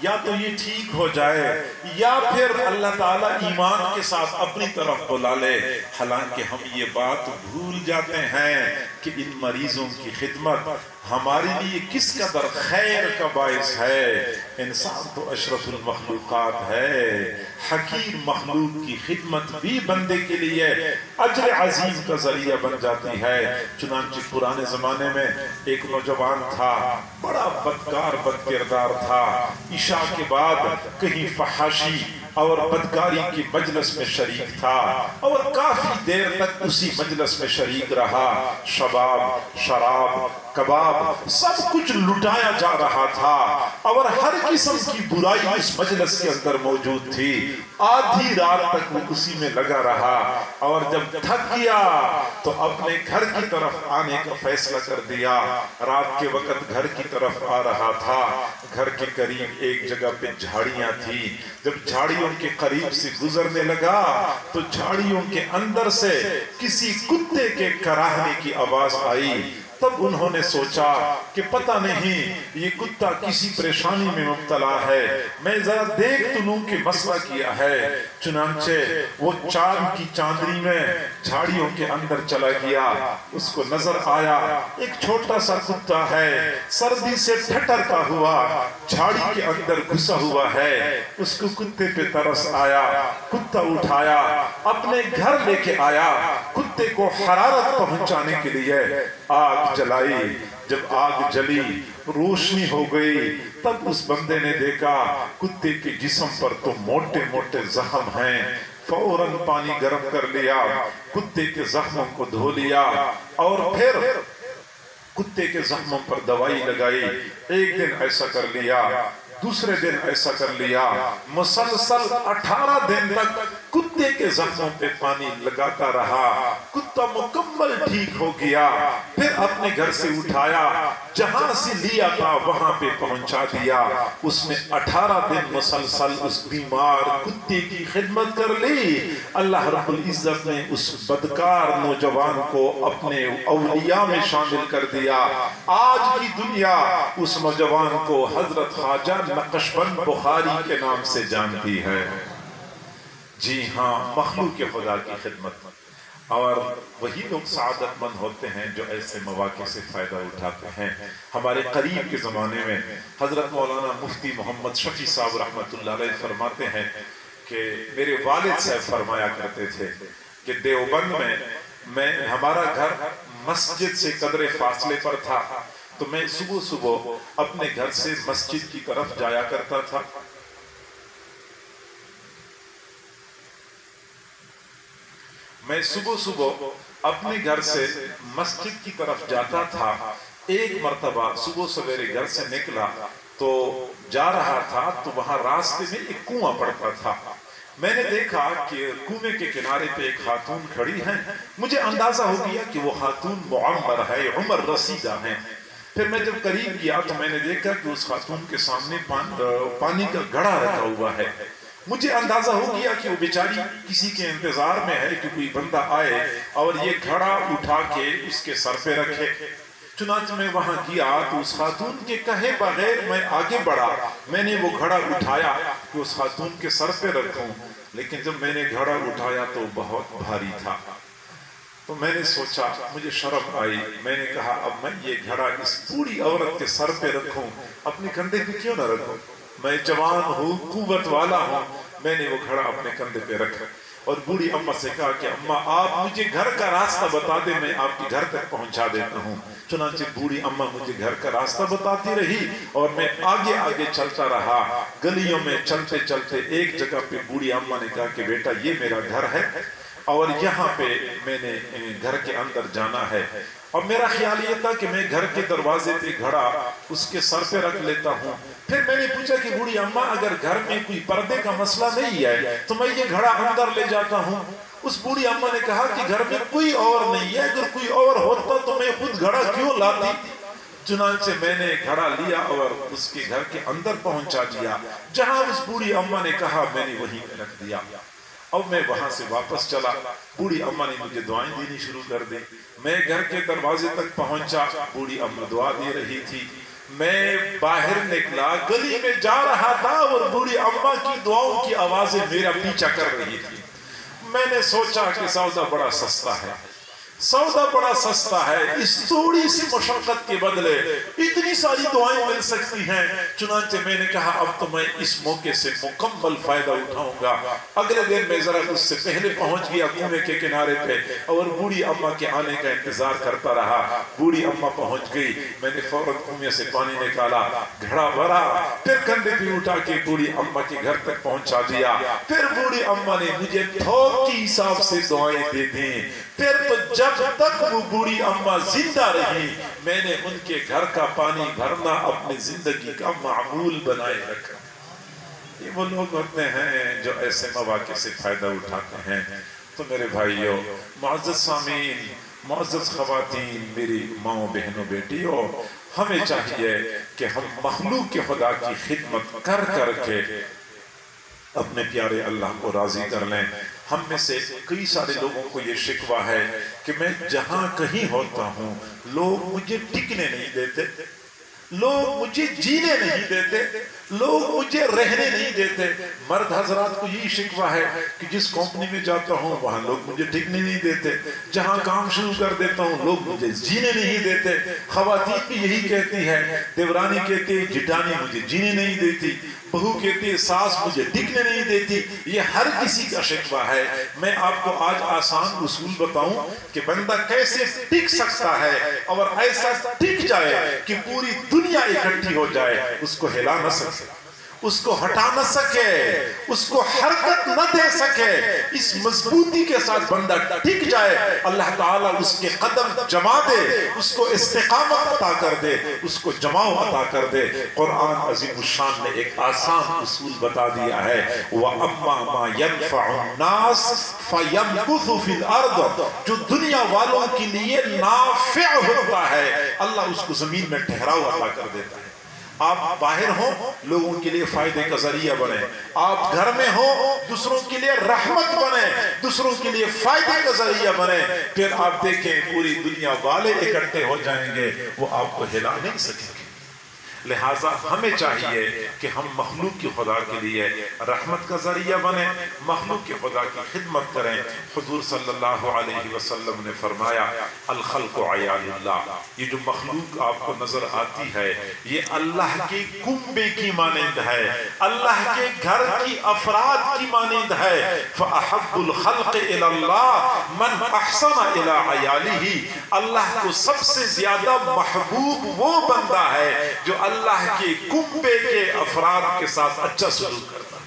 یا تو یہ ٹھیک ہو جائے یا پھر اللہ تعالیٰ ایمان کے ساتھ اپنی طرف بلا لے۔ حالانکہ ہم یہ بات بھول جاتے ہیں کہ ان مریضوں کی خدمت ہمارے لیے کس قدر خیر کا باعث ہے۔ انسان تو اشرف المخلوقات ہے، حقیر مخلوق کی خدمت بھی بندے کے لیے اجر عظیم کا ذریعہ بن جاتی ہے۔ چنانچہ پرانے زمانے میں ایک نوجوان تھا، بڑا بدکار بد کردار تھا۔ عشاء کے بعد کہیں فحاشی اور بدکاری کی مجلس میں شریک تھا اور کافی دیر تک اسی مجلس میں شریک رہا۔ شباب، شراب، کباب سب کچھ لٹایا جا رہا تھا اور ہر قسم کی برائی اس مجلس کے اندر موجود تھی۔ آدھی رات تک وہ اسی میں لگا رہا اور جب تھک گیا تو اپنے گھر کی طرف آنے کا فیصلہ کر دیا۔ رات کے وقت گھر کی طرف آ رہا تھا۔ گھر کے قریب ایک جگہ پہ جھاڑیاں تھی۔ جب جھاڑیوں کے قریب سے گزرنے لگا تو جھاڑیوں کے اندر سے کسی کتے کے کراہنے کی آواز آئی۔ تب انہوں نے سوچا کہ پتہ نہیں یہ کتا کسی پریشانی میں مبتلا ہے، میں ذرا دیکھ تو لوں کہ مسئلہ کیا ہے۔ چنانچہ وہ چاند کی چاندنی میں جھاڑیوں کے اندر چلا گیا۔ اس کو نظر آیا ایک چھوٹا سا کتا ہے، سردی سے ٹھٹرتا ہوا جھاڑی کے اندر گھسا ہوا ہے۔ اس کو کتے پہ ترس آیا، کتا اٹھایا، اپنے گھر لے کے آیا۔ کتے کو حرارت پہنچانے کے لیے آگ جلائی۔ جب آگ جلی، روشنی ہو گئی، تب اس بندے نے دیکھا کتے کے جسم پر تو موٹے موٹے زخم ہیں۔ فوراً پانی گرم کر لیا، کتے کے زخموں کو دھو لیا اور پھر کتے کے زخموں پر دوائی لگائی۔ ایک دن ایسا کر لیا، دوسرے دن ایسا کر لیا، مسلسل 18 دن تک کتے کے زخموں پہ پانی لگاتا رہا۔ کتا مکمل ٹھیک ہو گیا۔ پھر اپنے گھر سے اٹھایا، جہاں سے لیا تھا وہاں پہ پہنچا دیا۔ اس نے 18 دن مسلسل اس بیمار کتے کی خدمت کر لی۔ اللہ رب العزت نے اس بدکار نوجوان کو اپنے اولیاء میں شامل کر دیا۔ آج کی دنیا اس نوجوان کو حضرت خواجہ نقشبند بخاری کے نام سے جانتی ہے۔ جی ہاں، مخلوق خدا کی خدمت، اور وہی لوگ سعادت مند ہوتے ہیں جو ایسے مواقع سے فائدہ اٹھاتے ہیں۔ ہمارے قریب کے زمانے میں حضرت مولانا مفتی محمد شفیع صاحب رحمۃ اللہ علیہ فرماتے ہیں کہ میرے والد صاحب فرمایا کرتے تھے کہ دیوبند میں ہمارا گھر مسجد سے قدرے فاصلے پر تھا، تو میں صبح صبح اپنے گھر سے مسجد کی طرف جایا کرتا تھا۔ میں صبح اپنے گھر سے مسجد کی طرف جاتا تھا۔ ایک مرتبہ صبح سویرے گھر سے نکلا تو جا رہا تھا تو وہاں راستے میں ایک کنواں پڑتا تھا۔ میں نے دیکھا کہ کنویں کے کنارے پہ ایک خاتون کھڑی ہے۔ مجھے اندازہ ہو گیا کہ وہ خاتون معمر ہے، عمر رسیدہ ہے۔ پھر میں جب قریب گیا تو میں نے دیکھا کہ اس خاتون کے سامنے پانی کا گھڑا رکھا ہوا ہے۔ مجھے اندازہ ہو گیا کہ وہ بیچاری کسی کے انتظار میں ہے کہ کوئی بندہ آئے اور یہ گھڑا اٹھا کے اس کے سر پہ رکھے۔ چنانچہ میں وہاں گیا تو اس خاتون کے کہے بغیر میں آگے بڑھا۔ میں نے وہ گھڑا اٹھایا کہ اس خاتون کے سر پہ رکھوں، لیکن جب میں نے گھڑا اٹھایا تو بہت بھاری تھا۔ تو میں نے سوچا، مجھے شرم آئی۔ میں نے کہا اب میں یہ گھڑا اس بوڑھی عورت کے سر پہ رکھوں، اپنے کندھے پہ کیوں نہ رکھوں؟ میں جوان ہوں، قوت والا ہوں۔ میں نے وہ گھڑا اپنے کندھے پہ رکھا اور بوڑھی اماں سے کہا کہ اماں آپ مجھے گھر کا راستہ بتا دیں، میں آپ کے گھر تک پہنچا دیتا ہوں۔ چنانچہ بوڑھی اماں مجھے گھر کا راستہ بتاتی رہی اور میں آگے آگے چلتا رہا۔ گلیوں میں چلتے چلتے ایک جگہ پہ بوڑھی اماں نے کہا کہ بیٹا یہ میرا گھر ہے اور یہاں پہ میں نے گھر کے اندر جانا ہے۔ اور میرا خیال یہ تھا کہ میں گھر کے دروازے پہ گھڑا اس کے سر پہ رکھ لیتا ہوں۔ پھر میں نے پوچھا کہ بوڑھی اماں اگر گھر میں کوئی پردے کا مسئلہ نہیں ہے تو میں یہ گھڑا اندر لے جاتا ہوں۔ اس بوڑھی اماں نے کہا کہ گھر میں کوئی اور نہیں ہے، اگر کوئی اور ہوتا تو میں خود گھڑا کیوں لاتی؟ چنانچہ میں نے گھڑا لیا اور اس کے گھر کے اندر پہنچا دیا۔ جہاں اس بوڑھی اماں نے کہا میں نے وہیں پہ رکھ دیا۔ اب میں وہاں سے واپس چلا، بوڑھی اماں نے مجھے دعائیں دینی شروع کر دی۔ میں گھر کے دروازے تک پہنچا، بوڑھی اماں دعا دے رہی تھی۔ میں باہر نکلا، گلی میں جا رہا تھا اور بوڑھی اماں کی دعاؤں کی آوازیں میرا پیچھا کر رہی تھی۔ میں نے سوچا کہ سودا بڑا سستا ہے، سودا بڑا سستا ہے، اس تھوڑی سی مشقت کے بدلے اتنی ساری دعائیں مل سکتی ہیں۔ چنانچہ میں نے کہا اب تو میں اس موقع سے مکمل فائدہ اٹھاؤں گا۔ اگلے دن میں ذرا اس سے پہلے پہنچ گیا کنویں کے کنارے پہ اور بوڑھی اماں کے آنے کا انتظار کرتا رہا۔ بوڑھی اماں پہنچ گئی، میں نے فوراً کنویں سے پانی نکالا، گھڑا بھرا، پھر کندھے پہ اٹھا کے بوڑھی اماں کے گھر تک پہنچا دیا۔ پھر بوڑھی اماں نے مجھے تھوک کی حساب سے دعائیں دے دیں۔ پھر تو جب تک وہ بوڑھی اماں زندہ رہی میں نے ان کے گھر کا پانی بھرنا اپنی زندگی کا معمول بنائے رکھا۔ یہ وہ لوگ ہوتے ہیں جو ایسے مواقع سے فائدہ اٹھاتے ہیں۔ تو میرے بھائیوں، معزز سامعین، معزز خواتین، میری ماؤں بہنوں بیٹیوں، ہمیں چاہیے کہ ہم مخلوق کے خدا کی خدمت کر کر کے اپنے پیارے اللہ کو راضی کر لیں۔ ہم میں سے کئی سارے لوگوں کو یہ شکوہ ہے کہ میں جہاں کہیں ہوتا ہوں لوگ مجھے ٹکنے نہیں دیتے، لوگ مجھے جینے نہیں دیتے، لوگ مجھے رہنے نہیں دیتے۔ مرد حضرات کو یہی شکوہ ہے کہ جس کمپنی میں جاتا ہوں وہاں لوگ مجھے ٹکنے نہیں دیتے، جہاں کام شروع کر دیتا ہوں لوگ مجھے جینے نہیں دیتے۔ خواتین بھی یہی کہتی ہے، دیورانی کہتی ہے جٹانی مجھے جینے نہیں دیتی، بہو کہتی ہے ساس مجھے ٹکنے نہیں دیتی۔ یہ ہر کسی کا شکوہ ہے۔ میں آپ کو آج آسان اصول بتاؤں کہ بندہ کیسے ٹک سکتا ہے اور ایسا ٹک جائے کہ پوری دنیا اکٹھی ہو جائے، اس کو ہلا نہ سکے، اس کو ہٹا نہ سکے، اس کو حرکت نہ دے سکے۔ اس مضبوطی کے ساتھ بندہ ٹک جائے، اللہ تعالیٰ اس کے قدم جما دے، اس کو استقامت عطا کر دے، اس کو جماؤ عطا کر دے۔ قرآن عظیم الشان نے ایک آسان اصول بتا دیا ہے، وَأَمَّا مَا يَنْفَعُ النَّاسِ فَيَمْكُثُ فِي الْأَرْضِ، جو دنیا والوں کے لیے نافع ہوتا ہے اللہ اس کو زمین میں ٹھہراؤ عطا کر دیتا ہے۔ آپ باہر ہوں لوگوں کے لیے فائدے کا ذریعہ بنیں، آپ گھر میں ہوں دوسروں کے لیے رحمت بنیں، دوسروں کے لیے فائدے کا ذریعہ بنیں، پھر آپ دیکھیں پوری دنیا والے اکٹھے ہو جائیں گے، وہ آپ کو ہلا نہیں سکیں گے۔ لہٰذا ہمیں چاہیے کہ ہم مخلوق کی خدا کے لیے رحمت کا ذریعہ بنیں، مخلوق کی خدا کی خدمت کریں۔ حضور صلی اللہ علیہ وسلم نے فرمایا الخلق عیال اللہ، یہ جو مخلوق آپ کو نظر آتی ہے یہ اللہ کے کنبے کی مانند ہے، اللہ کے گھر کی افراد کی مانند ہے۔ فَأَحَبُّ الْخَلْقِ إِلَى اللَّهِ مَنْ أَحْسَنَ إِلَىٰ عَيَالِهِ، اللہ کو سب سے زیادہ محبوب وہ بندہ ہے جو اللہ کے کنبے کے افراد کے ساتھ اچھا سلوک کرتا ہے۔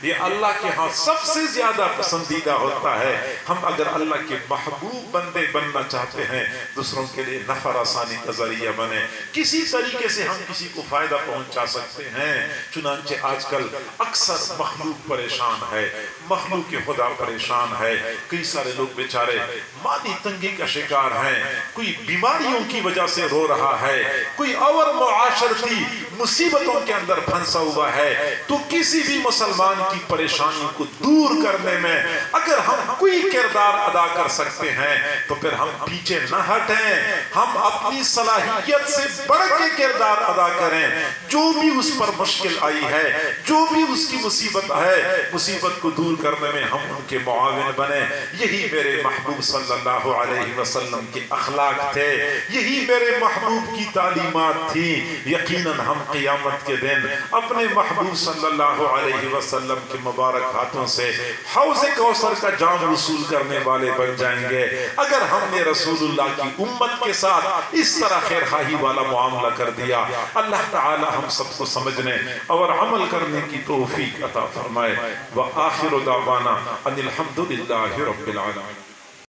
یہ اللہ کے ہاں سب سے زیادہ پسندیدہ ہوتا ہے۔ ہم اگر اللہ کے محبوب بندے بننا چاہتے ہیں دوسروں کے لیے نفع آسانی کا ذریعہ بنے، کسی طریقے سے ہم کسی کو فائدہ پہنچا سکتے ہیں۔ چنانچہ آج کل اکثر مخلوق پریشان ہے، مخلوق کے خدا پریشان ہے۔ کئی سارے لوگ بیچارے مالی تنگی کا شکار ہیں، کوئی بیماریوں کی وجہ سے رو رہا ہے، کوئی اور معاشرتی مصیبتوں کے اندر پھنسا ہوا ہے۔ تو کسی بھی مسلمان کی پریشانی کو دور کرنے میں اگر ہم کوئی کردار ادا کر سکتے ہیں تو پھر ہم پیچھے نہ ہٹیں، ہم اپنی صلاحیت سے بڑھ کے کردار ادا کریں۔ جو بھی اس پر مشکل آئی ہے، جو بھی اس کی مصیبت ہے، مصیبت کو دور کرنے میں ہم ان کے معاون بنیں۔ یہی میرے محبوب صلی اللہ علیہ وسلم کے اخلاق تھے، یہی میرے محبوب کی تعلیمات تھی۔ یقیناً ہم قیامت کے دن اپنے محبوب صلی اللہ علیہ وسلم کے مبارک ہاتھوں سے حوض کوثر کا جام وصول کرنے والے بن جائیں گے اگر ہم نے رسول اللہ کی امت کے ساتھ اس طرح خیر خواہی والا معاملہ کر دیا۔ اللہ تعالی ہم سب کو سمجھنے اور عمل کرنے کی توفیق عطا فرمائے۔ وآخر دعوانا ان الحمد للہ رب العالمین۔